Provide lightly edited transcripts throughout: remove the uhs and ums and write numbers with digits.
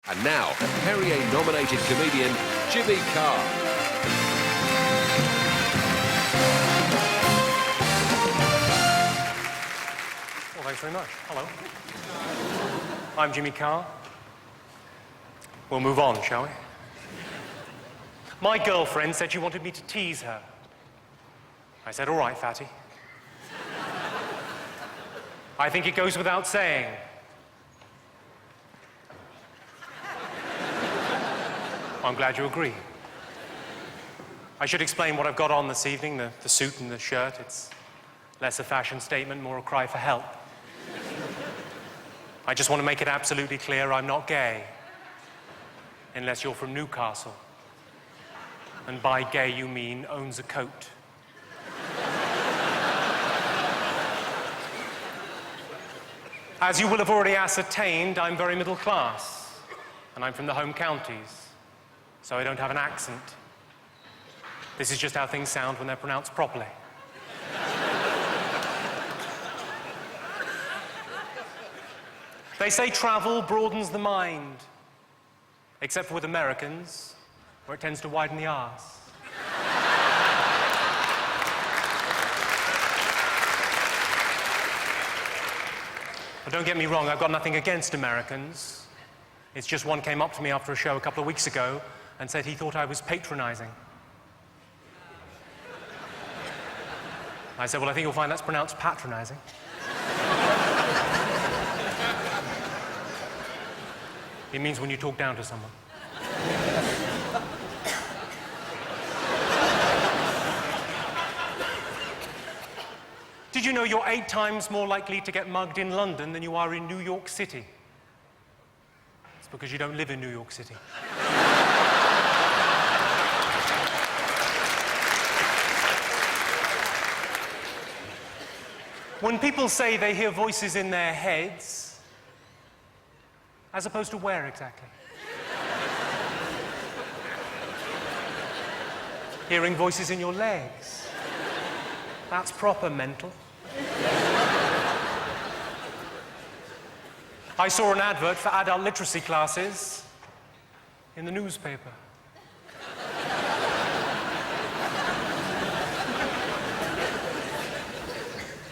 And now, Perrier-nominated comedian Jimmy Carr. Well, thanks very much. Hello. I'm Jimmy Carr. We'll move on, shall we? My girlfriend said she wanted me to tease her. I said, all right, fatty. I think it goes without saying. I'm glad you agree. I should explain what I've got on this evening, the suit and the shirt. It's less a fashion statement, more a cry for help. I just want to make it absolutely clear I'm not gay. Unless you're from Newcastle. And by gay you mean owns a coat. As you will have already ascertained, I'm very middle class. And I'm from the home counties. So I don't have an accent. This is just how things sound when they're pronounced properly. They say travel broadens the mind, except for with Americans, where it tends to widen the arse. But don't get me wrong, I've got nothing against Americans. It's just one came up to me after a show a couple of weeks ago and said he thought I was patronizing. I said, well, I think you'll find that's pronounced patronizing. It means when you talk down to someone. Did you know you're 8 times more likely to get mugged in London than you are in New York City? It's because you don't live in New York City. When people say they hear voices in their heads, as opposed to where exactly? Hearing voices in your legs. That's proper mental. I saw an advert for adult literacy classes in the newspaper.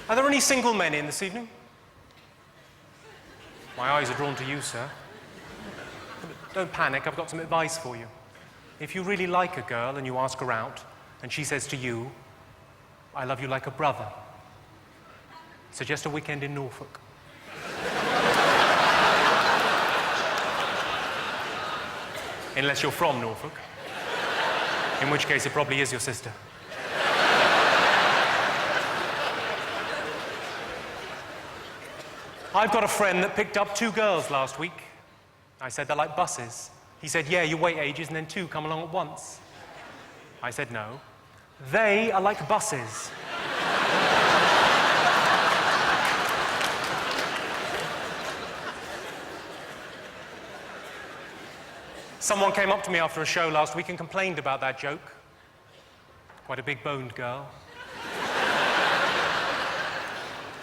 Are there any single men in this evening? My eyes are drawn to you, sir. Don't panic, I've got some advice for you. If you really like a girl and you ask her out, and she says to you, I love you like a brother, suggest a weekend in Norfolk. Unless you're from Norfolk, in which case it probably is your sister. I've got a friend that picked up 2 girls last week. I said, they're like buses. He said, yeah, you wait ages and then 2 come along at once. I said, no. They are like buses. Someone came up to me after a show last week and complained about that joke. Quite a big-boned girl.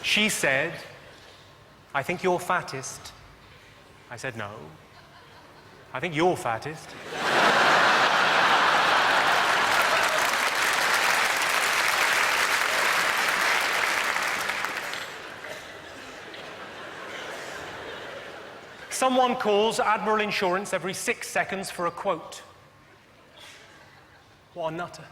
She said, I think you're fattest. I said, no. I think you're fattest. Someone calls Admiral Insurance every 6 seconds for a quote. What a nutter.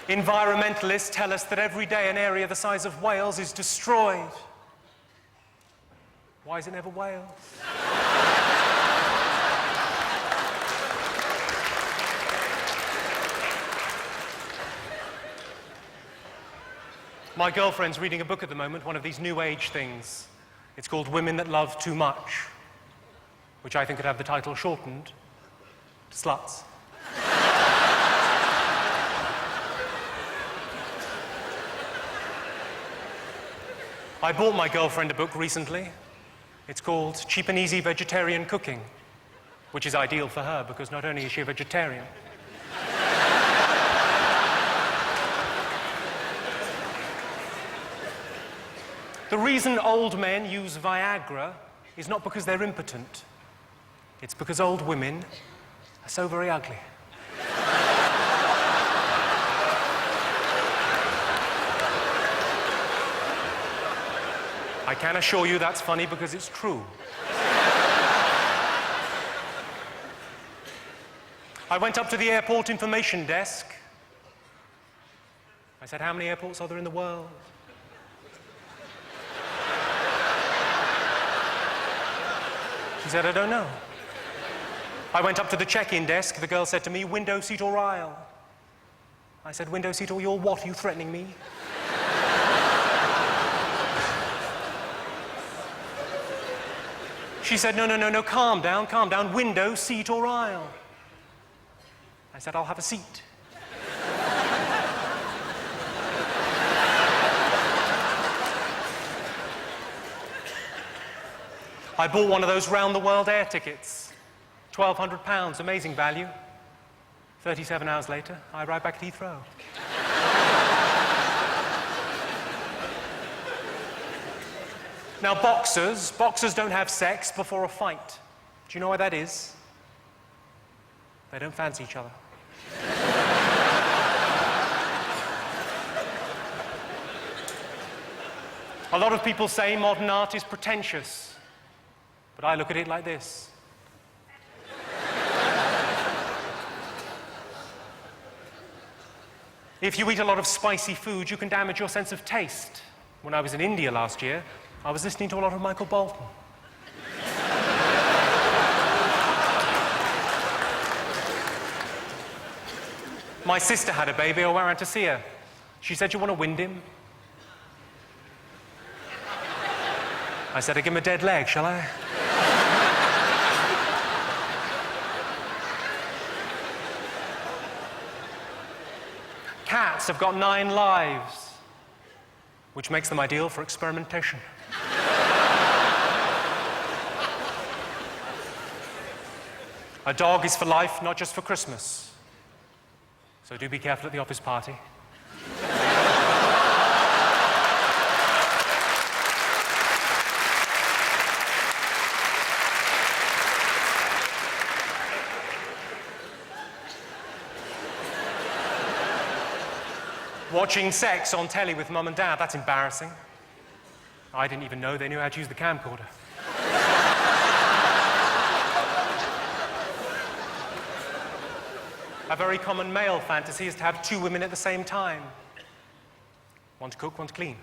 Environmentalists tell us that every day an area the size of Wales is destroyed. Why is it never Wales? My girlfriend's reading a book at the moment, one of these new age things. It's called Women That Love Too Much, which I think could have the title shortened to Sluts. I bought my girlfriend a book recently. It's called Cheap and Easy Vegetarian Cooking, which is ideal for her because not only is she a vegetarian, The reason old men use Viagra is not because they're impotent. It's because old women are so very ugly. I can assure you that's funny because it's true. I went up to the airport information desk. I said, how many airports are there in the world? She said, I don't know. I went up to the check-in desk. The girl said to me, window seat or aisle? I said, window seat or your what? Are you threatening me? She said, no, calm down. Window, seat or aisle? I said, I'll have a seat. I bought one of those round-the-world air tickets. £1,200, amazing value. 37 hours later, I arrived back at Heathrow. Now, boxers don't have sex before a fight. Do you know why that is? They don't fancy each other. A lot of people say modern art is pretentious, but I look at it like this. If you eat a lot of spicy food, you can damage your sense of taste. When I was in India last year, I was listening to a lot of Michael Bolton. My sister had a baby. I went around to see her. She said, you want to wind him? I said, I give him a dead leg, shall I? Cats have got 9 lives, which makes them ideal for experimentation. A dog is for life, not just for Christmas. So do be careful at the office party. Watching sex on telly with mum and dad, that's embarrassing. I didn't even know they knew how to use the camcorder. A very common male fantasy is to have 2 women at the same time. One to cook, one to clean.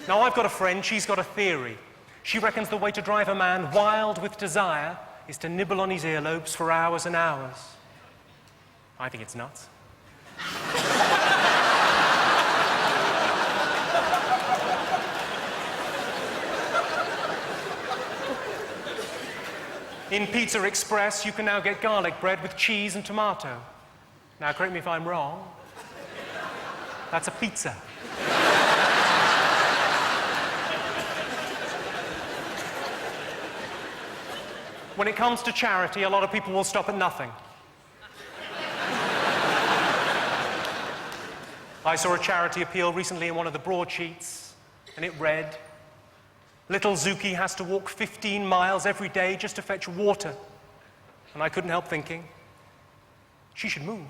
Now, I've got a friend, she's got a theory. She reckons the way to drive a man wild with desire is to nibble on his earlobes for hours and hours. I think it's nuts. In Pizza Express, you can now get garlic bread with cheese and tomato. Now, correct me if I'm wrong. That's a pizza. When it comes to charity, a lot of people will stop at nothing. I saw a charity appeal recently in one of the broadsheets, and it read, little Zuki has to walk 15 miles every day just to fetch water. And I couldn't help thinking, she should move.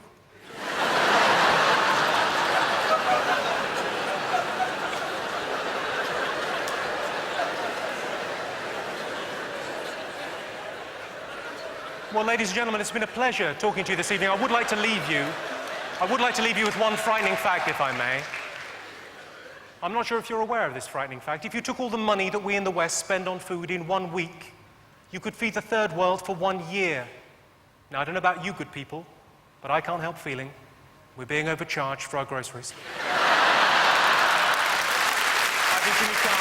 Well, ladies and gentlemen, it's been a pleasure talking to you this evening. I would like to leave you with one frightening fact, if I may. I'm not sure if you're aware of this frightening fact. If you took all the money that we in the West spend on food in 1 week, you could feed the third world for 1 year. Now, I don't know about you good people, but I can't help feeling we're being overcharged for our groceries. I think Jimmy Carr